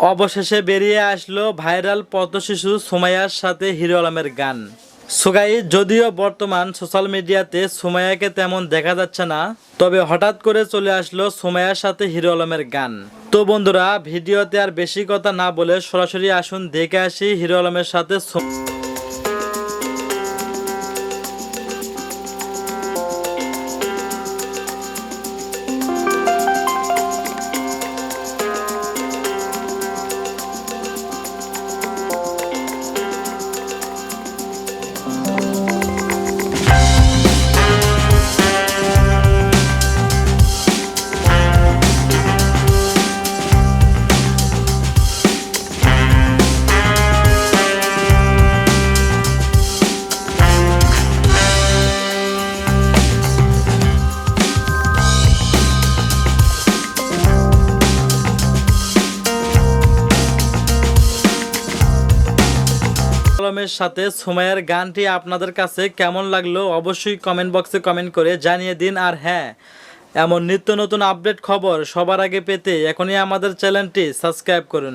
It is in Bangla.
অবশেষে বেরিয়ে আসলো ভাইরাল পথশিশু সুমাইয়ার সাথে হিরো আলমের গান। সো গাইস, যদিও বর্তমান সোশ্যাল মিডিয়াতে সুমাইয়াকে তেমন দেখা যাচ্ছে না, তবে হঠাৎ করে চলে আসলো সুমাইয়ার সাথে হিরো আলমের গান। তো বন্ধুরা, ভিডিওতে আর বেশি কথা না বলে সরাসরি আসুন দেখে আসি হিরো আলমের সাথে আলমের সাথে সুমাইয়ার গানটি আপনাদের কাছে কেমন লাগলো অবশ্যই কমেন্ট বক্সে কমেন্ট করে জানিয়ে দিন। আর হ্যাঁ, এমন নিত্য নতুন আপডেট খবর সবার আগে পেতে এখনই আমাদের চ্যানেলটি সাবস্ক্রাইব করুন।